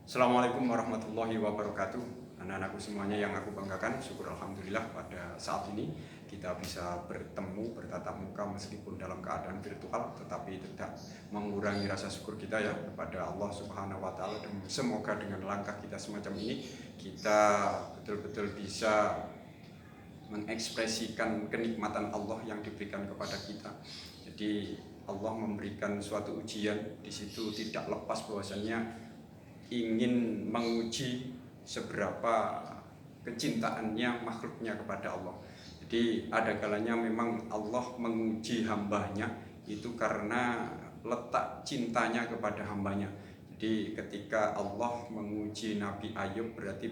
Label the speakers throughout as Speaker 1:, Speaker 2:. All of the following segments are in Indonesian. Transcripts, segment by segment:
Speaker 1: Assalamualaikum warahmatullahi wabarakatuh. Anak-anakku semuanya yang aku banggakan, syukur alhamdulillah pada saat ini kita bisa bertemu bertatap muka meskipun dalam keadaan virtual, tetapi tidak mengurangi rasa syukur kita ya kepada Allah Subhanahu wa taala, dan semoga dengan langkah kita semacam ini kita betul-betul bisa mengekspresikan kenikmatan Allah yang diberikan kepada kita. Jadi Allah memberikan suatu ujian, di situ tidak lepas bahwasannya ingin menguji seberapa kecintaannya makhluknya kepada Allah. Jadi ada kalanya memang Allah menguji hambanya itu karena letak cintanya kepada hambanya. Jadi ketika Allah menguji Nabi Ayub berarti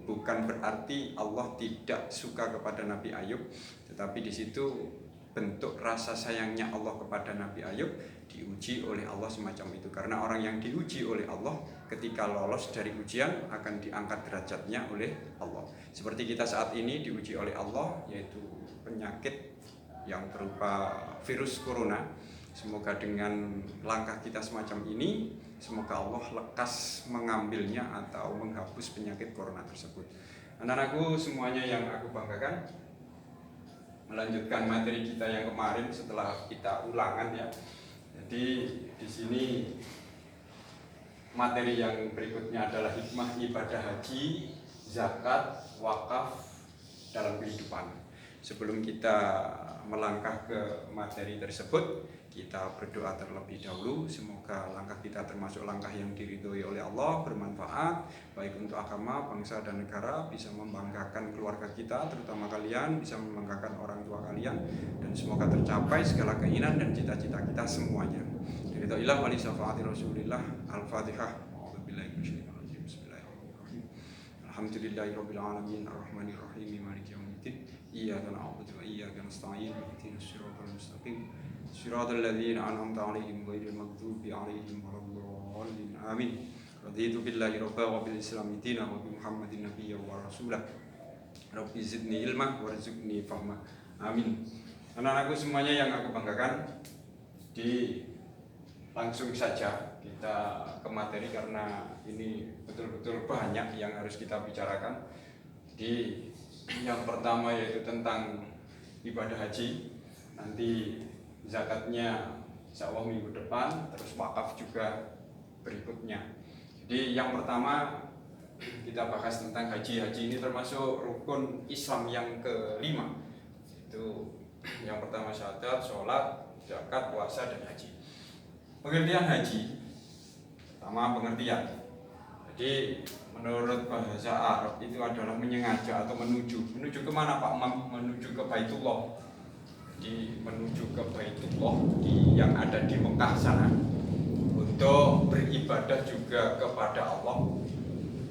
Speaker 1: bukan berarti Allah tidak suka kepada Nabi Ayub, tetapi di situ bentuk rasa sayangnya Allah kepada Nabi Ayub diuji oleh Allah semacam itu. Karena orang yang diuji oleh Allah ketika lolos dari ujian akan diangkat derajatnya oleh Allah. Seperti kita saat ini diuji oleh Allah, yaitu penyakit yang berupa virus corona. Semoga dengan langkah kita semacam ini, semoga Allah lekas mengambilnya atau menghapus penyakit corona tersebut. Anak-anakku semuanya yang aku banggakan, melanjutkan materi kita yang kemarin setelah kita ulangan ya. Jadi di sini materi yang berikutnya adalah hikmah ibadah haji, zakat, wakaf dalam kehidupan. Sebelum kita melangkah ke materi tersebut, kita berdoa terlebih dahulu. Semoga langkah kita termasuk langkah yang diridhoi oleh Allah, bermanfaat baik untuk agama, bangsa dan negara, bisa membanggakan keluarga kita, terutama kalian, bisa membanggakan orang tua kalian, dan semoga tercapai segala keinginan dan cita-cita kita semuanya. Ridhoillah wali syafaati Rasulillah. Al-Fatihah. A'udzubillahi minasyaitonir rajim. Bismillahirrahmanirrahim. Alhamdulillahirabbil alamin arrahmanir rahim maliki yaumiddin. Iyyaka na'budu wa iyyaka nasta'in. Ihdinas siratal mustaqim. Shiratal ladzina an'amta 'alaihim ghairil maghdubi 'alaihim waladdallin. Amin. Raditu billahi rabba wa bil islami dinan wa bi Muhammadin nabiyya wa rasulah. Rabbi zidni ilma warzuqni fahma. Amin. Anak-anakku semuanya yang aku banggakan, langsung saja kita ke materi karena ini betul-betul banyak yang harus kita bicarakan. Jadi yang pertama yaitu tentang ibadah haji, nanti zakatnya insyaallah minggu depan, terus wakaf juga berikutnya. Jadi yang pertama kita bahas tentang haji. Haji ini termasuk rukun Islam yang kelima. Itu yang pertama syahadat, sholat, zakat, puasa, dan haji. Pengertian haji, pertama pengertian. Jadi menurut bahasa Arab itu adalah menyengaja atau menuju. Menuju kemana Pak Imam? Menuju ke Baitullah. Jadi menuju ke Baitullah yang ada di Mekah sana, untuk beribadah juga kepada Allah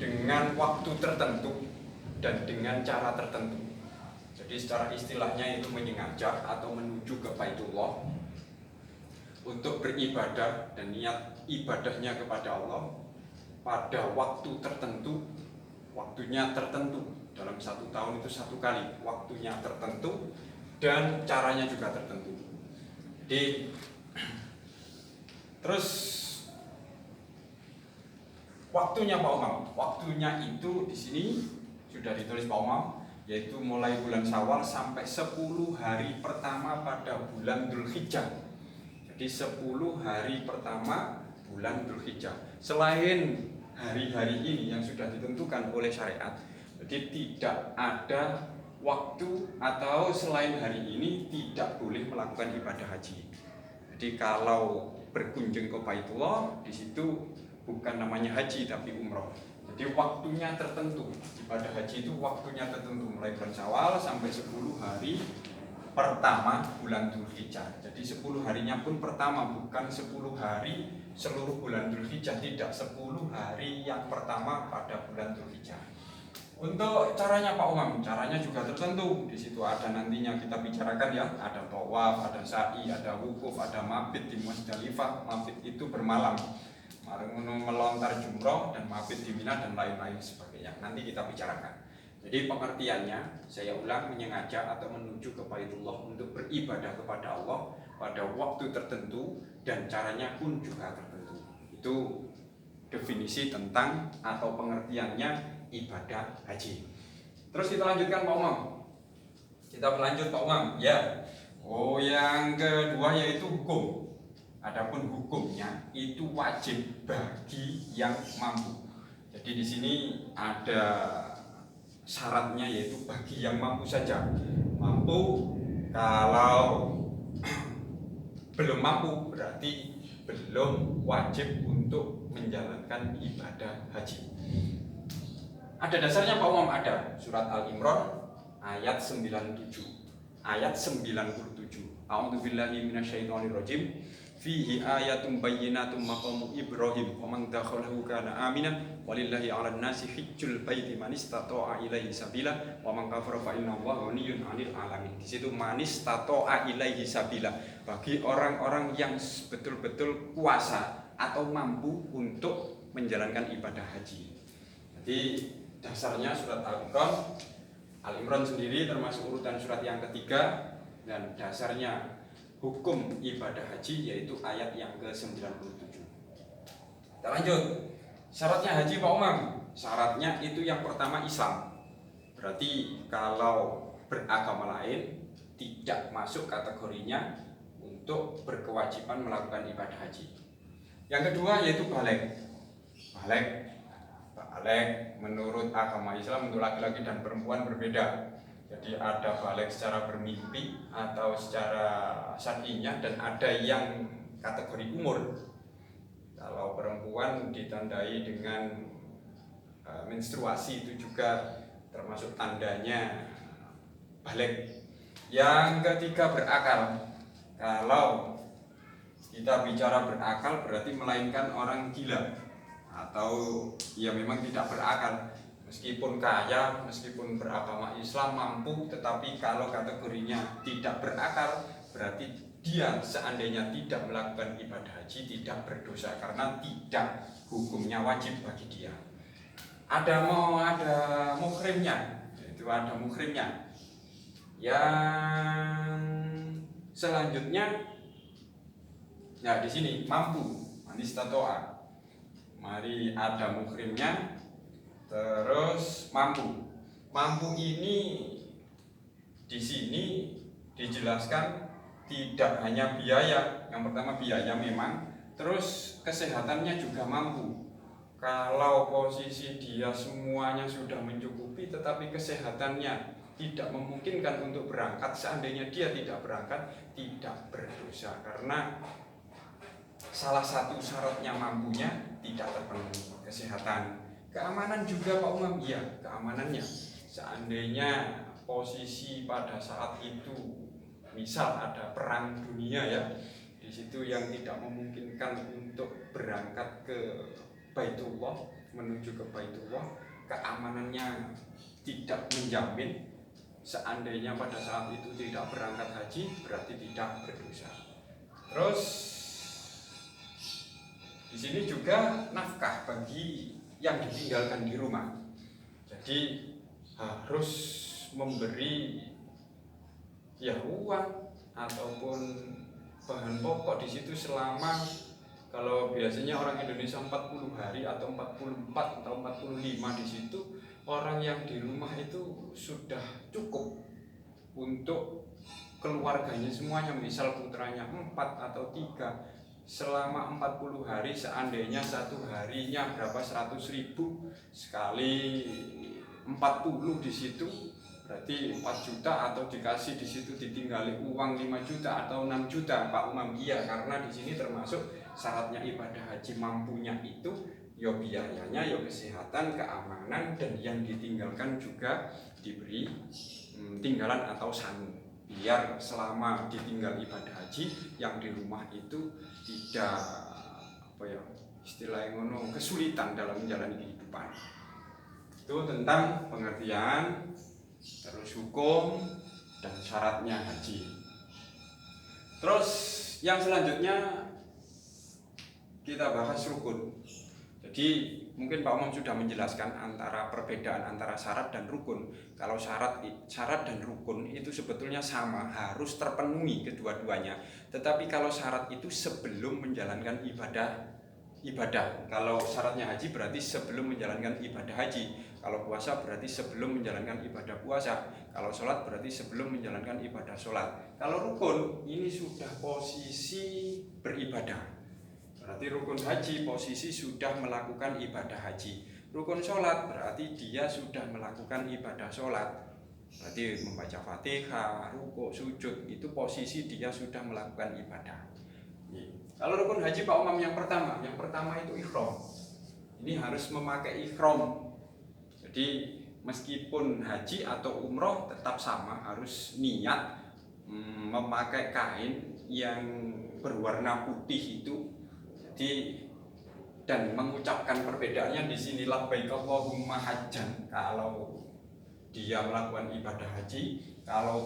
Speaker 1: dengan waktu tertentu dan dengan cara tertentu. Jadi secara istilahnya itu menyengaja atau menuju ke Baitullah untuk beribadah dan niat ibadahnya kepada Allah pada waktu tertentu. Waktunya tertentu, dalam satu tahun itu satu kali, waktunya tertentu dan caranya juga tertentu. Jadi terus waktunya Pak Umam, waktunya itu di sini sudah ditulis Pak Umam, yaitu mulai bulan Syawal sampai 10 hari pertama pada bulan Dzulhijjah. Jadi 10 hari pertama bulan Dzulhijjah. Selain hari-hari ini yang sudah ditentukan oleh syariat, jadi tidak ada waktu atau selain hari ini tidak boleh melakukan ibadah haji. Jadi kalau berkunjung ke Baitullah, di situ bukan namanya haji tapi umroh. Jadi waktunya tertentu. Ibadah haji itu waktunya tertentu, mulai bulan Syawal sampai 10 hari pertama bulan Dzulhijjah. Jadi 10 harinya pun pertama, bukan 10 hari seluruh bulan Dzulhijjah, tidak, 10 hari yang pertama pada bulan Dzulhijjah. Untuk caranya Pak Umam, caranya juga tertentu. Di situ ada nantinya kita bicarakan ya, ada tawaf, ada sa'i, ada wukuf, ada mabit di Muzdalifah. Mabit itu bermalam, melontar jumroh, dan mabit di Mina dan lain-lain sebagainya. Nanti kita bicarakan. Jadi pengertiannya, saya ulang, menyengaja atau menuju ke Baitullah untuk beribadah kepada Allah pada waktu tertentu dan caranya pun juga tertentu. Itu definisi tentang atau pengertiannya ibadah haji. Terus kita lanjutkan Pak Umam. Kita berlanjut Pak Umam. Ya. Oh, yang kedua yaitu hukum. Adapun hukumnya itu wajib bagi yang mampu. Jadi di sini ada syaratnya yaitu bagi yang mampu saja. Mampu, kalau belum mampu berarti belum wajib untuk menjalankan ibadah haji. Ada dasarnya Pak Umam, ada surat Al-Imran ayat 97. Ayat 97. A'udzubillahi minasyaitonirrajim. Fihi ayatum bayyinatum maqamu Ibrahim wa man dakhalahu kana aminan walillahi 'alan nasi hajjul baiti man istata'a ilaihi sabila wa man kafara fa innallaha ghaniyyun 'anil 'alamin. Di situ man istata'a ilaihi sabila, bagi orang-orang yang betul-betul kuasa atau mampu untuk menjalankan ibadah haji. Jadi dasarnya surat Al-Imran sendiri termasuk urutan surat yang ketiga, dan dasarnya hukum ibadah haji yaitu ayat yang ke-97. Kita lanjut. Syaratnya haji Pak Umam. Syaratnya itu yang pertama Islam. Berarti kalau beragama lain tidak masuk kategorinya untuk berkewajiban melakukan ibadah haji. Yang kedua yaitu balik. Balik menurut agama Islam untuk laki-laki dan perempuan berbeda. Jadi ada balik secara bermimpi atau secara syar'inya, dan ada yang kategori umur. Kalau perempuan ditandai dengan menstruasi, itu juga termasuk tandanya balik. Yang ketiga berakal. Kalau kita bicara berakal berarti melainkan orang gila atau ya memang tidak berakal. Meskipun kaya, meskipun beragama Islam, mampu, tetapi kalau kategorinya tidak berakal, berarti dia seandainya tidak melakukan ibadah haji tidak berdosa karena tidak hukumnya wajib bagi dia. Ada muhrimnya, itu ada muhrimnya. Yang selanjutnya, nah di sini mampu, manis tatoa. Mari ada muhrimnya. Terus mampu. Mampu ini di sini dijelaskan tidak hanya biaya. Yang pertama biaya memang, terus kesehatannya juga mampu. Kalau posisi dia semuanya sudah mencukupi tetapi kesehatannya tidak memungkinkan untuk berangkat, seandainya dia tidak berangkat tidak berdosa karena salah satu syaratnya mampunya tidak terpenuhi. Kesehatan. Keamanan juga Pak Umam, iya keamanannya. Seandainya posisi pada saat itu, misal ada perang dunia ya, di situ yang tidak memungkinkan untuk berangkat ke Baitullah, menuju ke Baitullah, keamanannya tidak menjamin. Seandainya pada saat itu tidak berangkat haji, berarti tidak berdosa. Terus di sini juga nafkah bagi yang ditinggalkan di rumah. Jadi harus memberi ya uang ataupun bahan pokok di situ selama, kalau biasanya orang Indonesia 40 hari atau 44 atau 45 di situ, orang yang di rumah itu sudah cukup untuk keluarganya semuanya, misal putranya 4 atau 3. Selama 40 hari, seandainya satu harinya berapa, 100.000 sekali 40 di situ berarti 4 juta, atau dikasih di situ ditinggali uang 5 juta atau 6 juta Pak Umam. Iya, karena di sini termasuk syaratnya ibadah haji mampunya itu ya biayanya, ya kesehatan, keamanan, dan yang ditinggalkan juga diberi tinggalan atau sanu, biar selama ditinggal ibadah haji yang di rumah itu tidak istilahnya ngono, kesulitan dalam menjalani kehidupan. Itu tentang pengertian, terus hukum dan syaratnya haji. Terus yang selanjutnya kita bahas rukun. Jadi mungkin Pak Umam sudah menjelaskan antara perbedaan antara syarat dan rukun. Kalau syarat dan rukun itu sebetulnya sama, harus terpenuhi kedua-duanya. Tetapi kalau syarat itu sebelum menjalankan ibadah ibadah. Kalau syaratnya haji berarti sebelum menjalankan ibadah haji. Kalau puasa berarti sebelum menjalankan ibadah puasa. Kalau sholat berarti sebelum menjalankan ibadah sholat. Kalau rukun ini sudah posisi beribadah. Berarti rukun haji posisi sudah melakukan ibadah haji. Rukun sholat berarti dia sudah melakukan ibadah sholat. Berarti membaca Fatihah, rukuk, sujud itu posisi dia sudah melakukan ibadah. Kalau rukun haji Pak Umam yang pertama itu ihram. Ini harus memakai ihram. Jadi meskipun haji atau umroh tetap sama, harus niat memakai kain yang berwarna putih itu. Jadi dan mengucapkan perbedaannya di sini labbaik Allahumma hajjan kalau dia melakukan ibadah haji, kalau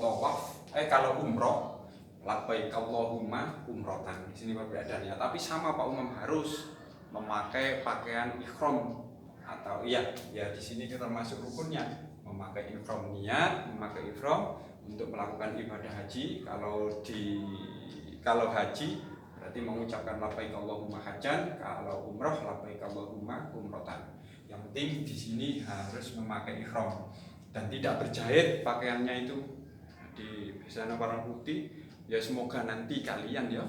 Speaker 1: kalau umroh labbaik Allahumma umrotan. Di sini perbedaannya, tapi sama Pak Umam harus memakai pakaian ihram atau ya di sini kita termasuk rukunnya memakai ihram, niat memakai ihram untuk melakukan ibadah haji. Kalau haji berarti mengucapkan labbaik Allahumma hajjan, kalau umroh labbaik Allahumma umrotan. Yang penting di sini harus memakai ihram dan tidak berjahit pakaiannya itu di busana warna putih. Ya semoga nanti kalian ya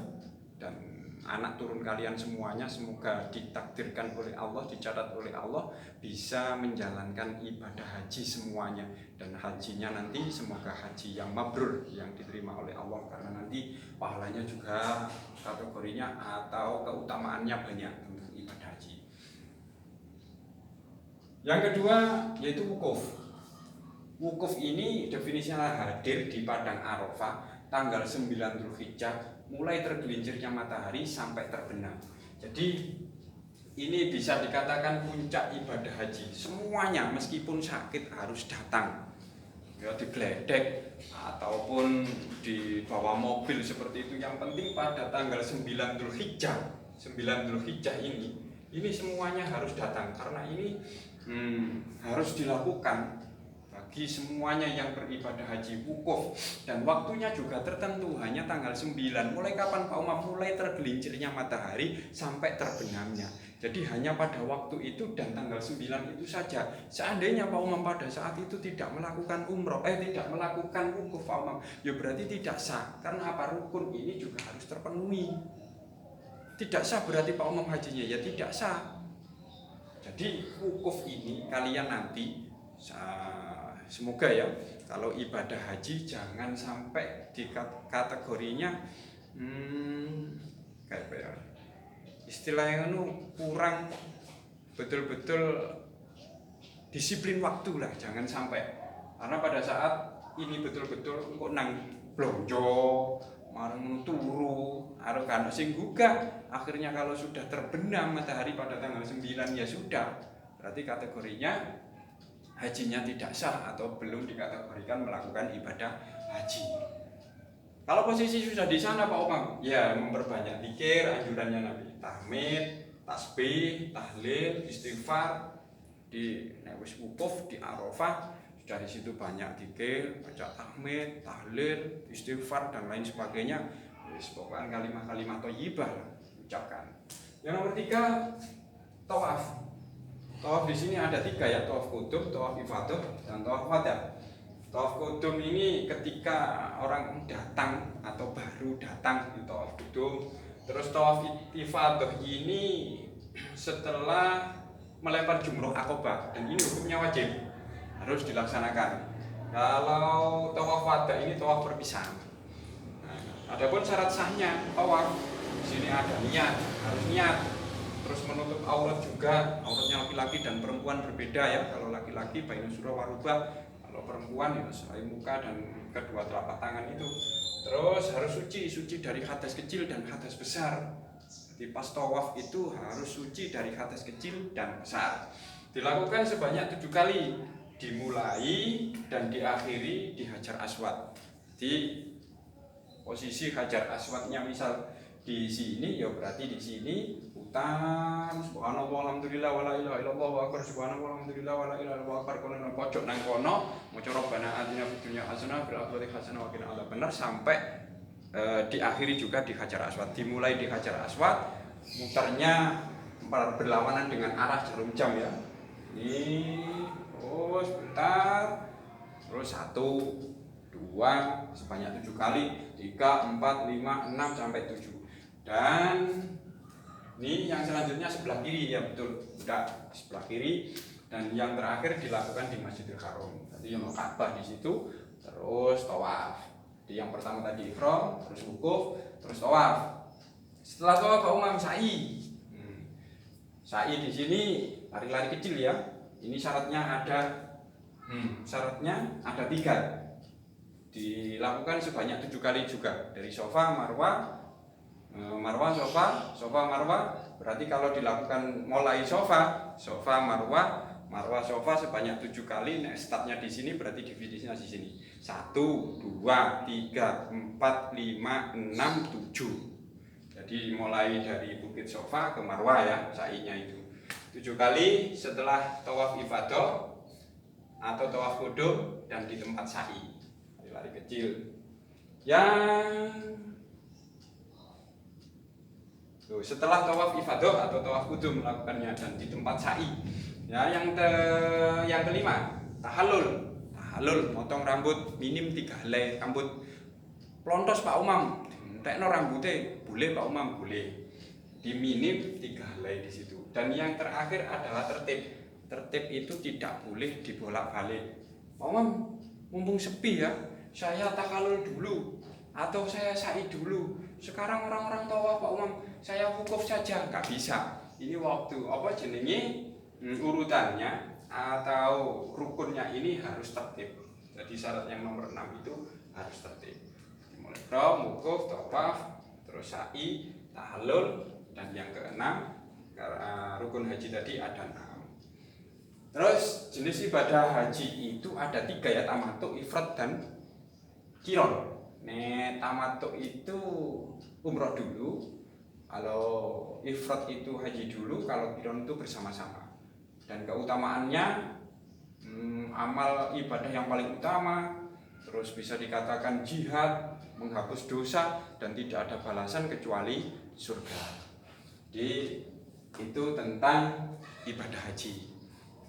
Speaker 1: dan anak turun kalian semuanya semoga ditakdirkan oleh Allah, dicatat oleh Allah bisa menjalankan ibadah haji semuanya, dan hajinya nanti semoga haji yang mabrur yang diterima oleh Allah, karena nanti pahalanya juga kategorinya atau keutamaannya banyak untuk ibadah haji. Yang kedua yaitu wukuf. Wukuf ini definisinya hadir di padang Arafah tanggal 9 Dzulhijjah mulai tergelincirnya matahari sampai terbenam. Jadi ini bisa dikatakan puncak ibadah haji. Semuanya meskipun sakit harus datang. Ya digledek ataupun dibawa mobil seperti itu. Yang penting pada tanggal 9 Dzulhijjah ini semuanya harus datang karena ini harus dilakukan bagi semuanya yang beribadah haji wukuf, dan waktunya juga tertentu hanya tanggal 9. Mulai kapan Pak Umam? Mulai tergelincirnya matahari sampai terbenamnya. Jadi hanya pada waktu itu dan tanggal 9 itu saja. Seandainya Pak Umam pada saat itu tidak melakukan tidak melakukan wukuf Pak Umam, ya berarti tidak sah. Karena apa? Rukun ini juga harus terpenuhi. Tidak sah berarti Pak Umam hajinya ya tidak sah. Jadi wukuf ini kalian nanti semoga ya kalau ibadah haji jangan sampai di kategorinya kayak apa ya istilahnya kurang betul-betul disiplin waktu lah, jangan sampai. Karena pada saat ini betul-betul kok nang blonjo marang turu kan sing gugah, akhirnya kalau sudah terbenam matahari pada tanggal 9 ya sudah berarti kategorinya hajinya tidak sah atau belum dikategorikan melakukan ibadah haji. Kalau posisi sudah di sana Pak Umam, ya memperbanyak zikir, anjurannya Nabi, tahmid, tasbih, tahlil, istighfar. Di wis wukuf di Arafah sudah di situ banyak zikir, baca tahmid, tahlil, istighfar dan lain sebagainya. Pokoknya kalimat-kalimat thayyibah ucapkan. Yang nomor 3 tawaf. Tawaf di sini ada 3 ya, tawaf qudum, tawaf ifadah, dan tawaf wadah. Tawaf qudum ini ketika orang datang atau baru datang di tawaf qudum. Terus tawaf ifadah ini setelah melempar jumroh akobah, dan ini hukumnya wajib harus dilaksanakan. Kalau tawaf wadah ini tawaf perpisahan. Adapun syarat sahnya tawaf di sini ada niat, harus niat. Terus menutup aurat juga, auratnya laki-laki dan perempuan berbeda ya. Kalau laki-laki baina surah warubah, kalau perempuan ya selain muka dan kedua telapak tangan itu. Terus harus suci dari hadas kecil dan hadas besar. Jadi pas tawaf itu harus suci dari hadas kecil dan besar. Dilakukan sebanyak 7 kali, dimulai dan diakhiri di Hajar Aswad. Di posisi Hajar Aswadnya misal di sini ya berarti di sini utam subhanallah alhamdulillah wala ilaha illallah wa akbar subhanallah alhamdulillah wala ilaha illallah akbar kono nang pojok nang kono maca rabbana atina fid dunya hasanah fil akhirati hasanah wa qina adzabannar sampai diakhiri juga di Hajar Aswad. Dimulai di Hajar Aswad, muternya berlawanan dengan arah jarum jam ya. Ini terus bentar, terus 1, 2 sebanyak 7 kali, 3, 4, 5, 6 sampai 7. Dan ini yang selanjutnya sebelah kiri ya, betul, udah sebelah kiri. Dan yang terakhir dilakukan di Masjidil Haram. Jadi yang Ka'bah di situ, terus tawaf. Jadi yang pertama tadi ihram, terus wukuf, terus tawaf. Setelah tawaf Pak Umam sa'i. Sa'i di sini lari-lari kecil ya. Ini syaratnya ada syaratnya ada 3. Dilakukan sebanyak 7 kali juga, dari Sofa, Marwah, Marwah, Sofa, Sofa, Marwah. Berarti kalau dilakukan mulai Sofa, Sofa, Marwah, Marwah, Sofa sebanyak 7 kali. Nah, startnya di sini berarti dividisinya di sini. 1, 2, 3, 4, 5, 6, 7. Jadi mulai dari Bukit Sofa ke Marwah ya, sa'inya itu 7 kali setelah tawaf ifadah atau tawaf qudum dan di tempat sa'i, lari kecil. Setelah tawaf ifadah atau tawaf qudum melakukannya dan di tempat sa'i. Ya, yang kelima, tahallul. Tahallul, motong rambut minim 3 helai rambut. Plontos Pak Umam, entekno rambutnya, boleh Pak Umam, boleh. Di minim 3 helai di situ. Dan yang terakhir adalah tertib. Tertib itu tidak boleh dibolak-balik. Pak Umam, mumpung sepi ya, saya tahallul dulu atau saya sa'i dulu. Sekarang orang-orang tawaf Pak Umam, saya wukuf saja, nggak bisa. Ini waktu apa jenenge urutannya atau rukunnya ini harus tertib. Jadi syarat yang nomor 6 itu harus tertib. Mulai ihram, wukuf, tawaf, terus sa'i, tahallul, dan yang keenam rukun haji tadi ada 6. Terus jenis ibadah haji itu ada 3 ya, tamattu, ifrad, dan qiron. Tamattu itu umroh dulu, kalau ifrad itu haji dulu, kalau qiron itu bersama-sama. Dan keutamaannya amal ibadah yang paling utama, terus bisa dikatakan jihad, menghapus dosa, dan tidak ada balasan kecuali surga. Jadi itu tentang ibadah haji.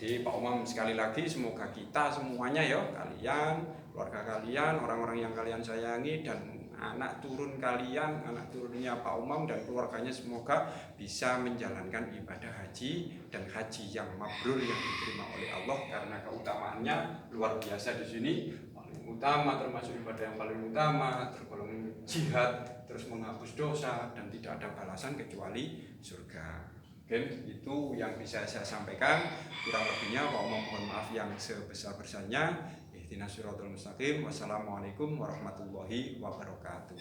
Speaker 1: Jadi Pak Umam sekali lagi semoga kita semuanya ya, kalian, keluarga kalian, orang-orang yang kalian sayangi, dan anak turun kalian, anak turunnya Pak Umam dan keluarganya, semoga bisa menjalankan ibadah haji dan haji yang mabrur yang diterima oleh Allah, karena keutamaannya luar biasa di sini. Paling utama, termasuk ibadah yang paling utama, tergolong jihad, terus menghapus dosa, dan tidak ada balasan kecuali surga. Oke, itu yang bisa saya sampaikan. Kurang lebihnya Pak Umam mohon maaf yang sebesar-besarnya. Ihdinas siratal mustaqim. Wassalamualaikum warahmatullahi wabarakatuh.